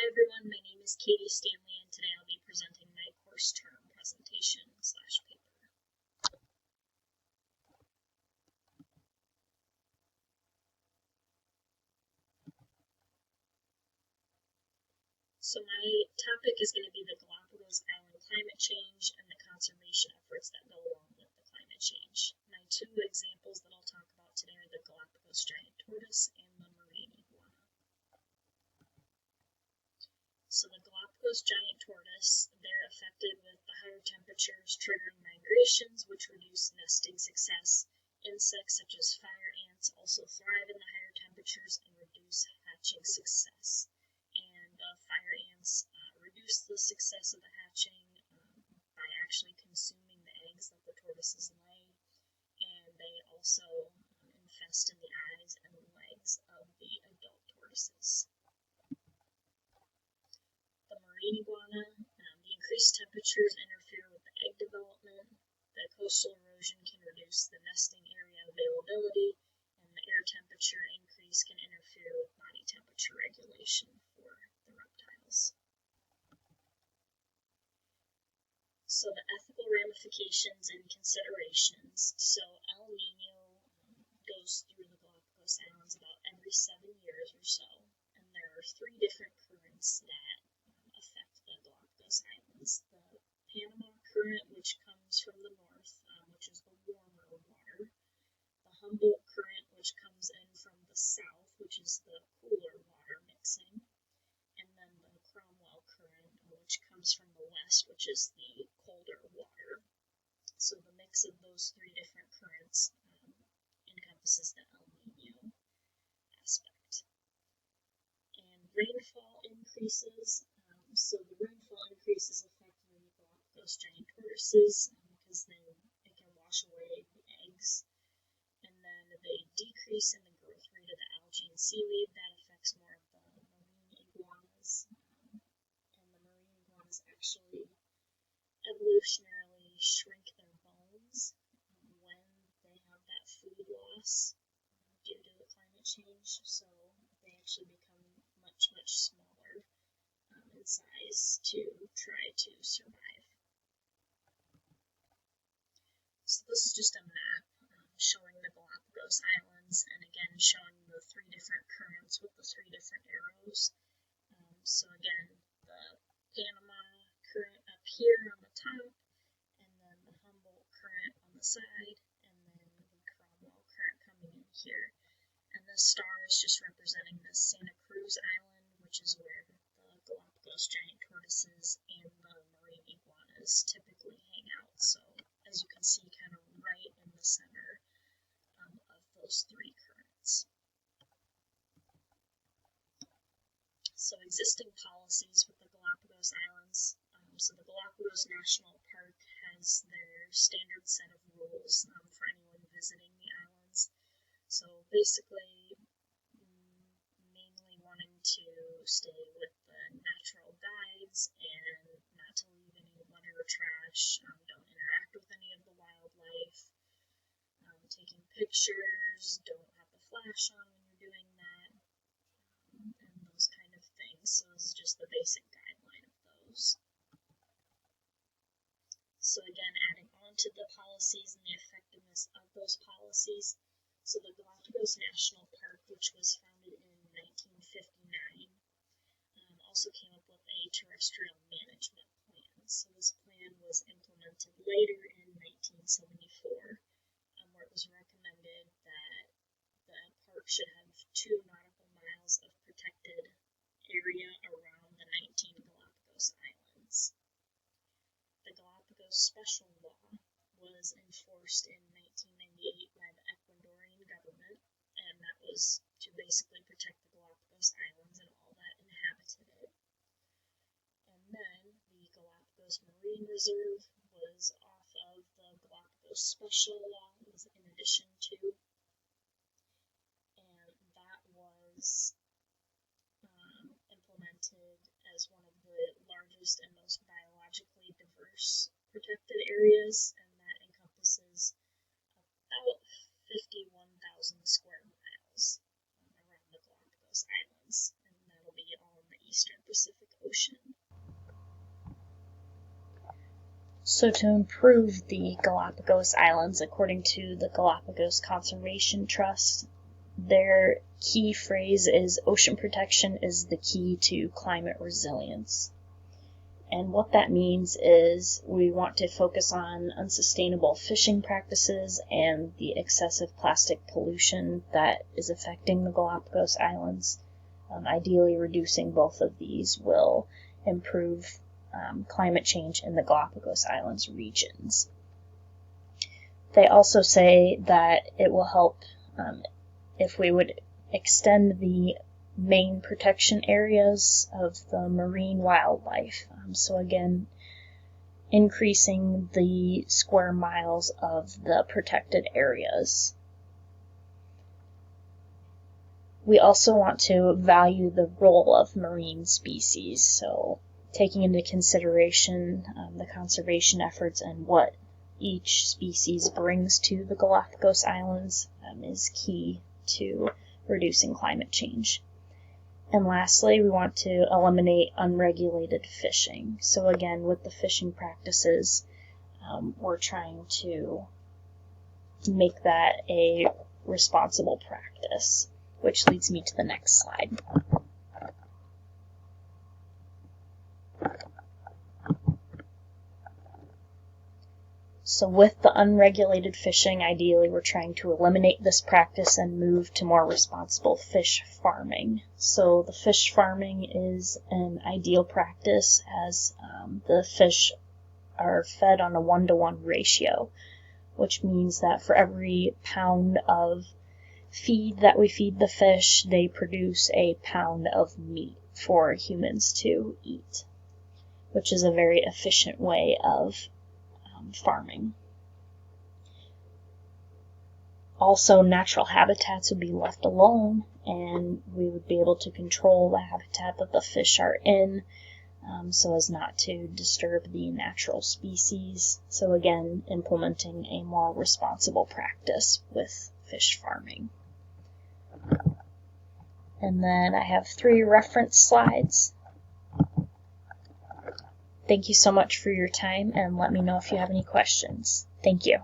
everyone, my name is Katie Stanley and today I'll be presenting my course term presentation / paper. So my topic is going to be the Galapagos Island climate change and the conservation efforts that go along with the climate change. My two examples that I'll talk about today are the Galapagos giant tortoise and the marine iguana. So the Galapagos giant tortoise, they're affected with the higher temperatures triggering migrations, which reduce nesting success. Insects such as fire ants also thrive in the higher temperatures and reduce hatching success. And fire ants reduce the success of the hatching by actually consuming the eggs that the tortoises lay, and they also infest in the eyes and legs of the adult tortoises. The marine iguana, the increased temperatures interfere with the egg development. The coastal erosion can reduce the nesting area availability, and the air temperature increase can interfere with body temperature regulation for the reptiles. So the ethical ramifications and considerations. So El Nino goes through the Galapagos Islands about every 7 years or so, and there are 3 different currents that affect the Galapagos Islands. The Panama Current, which comes from the north, which is the warmer water. The Humboldt Current, which comes in from the south, which is the cooler water mixing. And then the Cromwell Current, which comes from the west, which is the colder water. So the mix of those 3 different currents encompasses the El Nino aspect. And rainfall increases. So the rainfall increases affect the Galapagos giant tortoises because then it can wash away the eggs. And then they decrease in the growth rate of the algae and seaweed. That affects more of the marine iguanas. And the marine iguanas actually evolutionarily shrink their bones when they have that food loss due to the climate change. So they actually become much, much smaller in size to try to survive. So this is just a map showing the Galapagos Islands, and again showing the 3 different currents with the 3 different arrows. So again, the Panama Current up here on the top, and then the Humboldt Current on the side, and then the Cromwell Current coming in here. And this star is just representing the Santa Cruz Island, which is where the Galapagos giant tortoises and the marine iguanas typically hang out. So as you can see, kind of right in the center of those 3 currents. So existing policies with the Galapagos Islands. So the Galapagos National Park has their standard set of rules for anyone visiting the islands. So basically, mainly wanting to stay with the natural guides and not to leave any litter or trash, don't interact with any of the wildlife, taking pictures, don't have the flash on when you're doing that, and those kind of things. So this is just the basic guideline of those. So again, adding on to the policies and the effectiveness of those policies. So the Galapagos National Park, which was founded in 1959, also came up with a terrestrial management plan. So this plan was implemented later in 1974, where it was recommended that the park should have 2 nautical miles of protected area around the 19 Galapagos Islands. The Galapagos Special Law was enforced in 1998 by the Ecuadorian government, and that was to basically protect the Galapagos Islands and all that inhabited it. And then the Galapagos Marine Reserve was off of the Galapagos Special Law, was in addition to, and that was implemented as one of the largest and most biologically diverse protected areas, and that encompasses about 51,000 square miles around the Galapagos Islands, and that'll be all in the eastern Pacific Ocean. So to improve the Galapagos Islands, according to the Galapagos Conservation Trust, their key phrase is ocean protection is the key to climate resilience. And what that means is we want to focus on unsustainable fishing practices and the excessive plastic pollution that is affecting the Galapagos Islands. Ideally, reducing both of these will improve climate change in the Galapagos Islands regions. They also say that it will help if we would extend the main protection areas of the marine wildlife. So again, increasing the square miles of the protected areas. We also want to value the role of marine species, so taking into consideration the conservation efforts and what each species brings to the Galapagos Islands is key to reducing climate change. And lastly, we want to eliminate unregulated fishing. So again, with the fishing practices, we're trying to make that a responsible practice, which leads me to the next slide. So with the unregulated fishing, ideally we're trying to eliminate this practice and move to more responsible fish farming. So the fish farming is an ideal practice as the fish are fed on a 1-to-1 ratio, which means that for every pound of feed that we feed the fish, they produce a pound of meat for humans to eat, which is a very efficient way of farming. Also, natural habitats would be left alone, and we would be able to control the habitat that the fish are in, so as not to disturb the natural species. So again, implementing a more responsible practice with fish farming. And then I have 3 reference slides. Thank you so much for your time, and let me know if you have any questions. Thank you.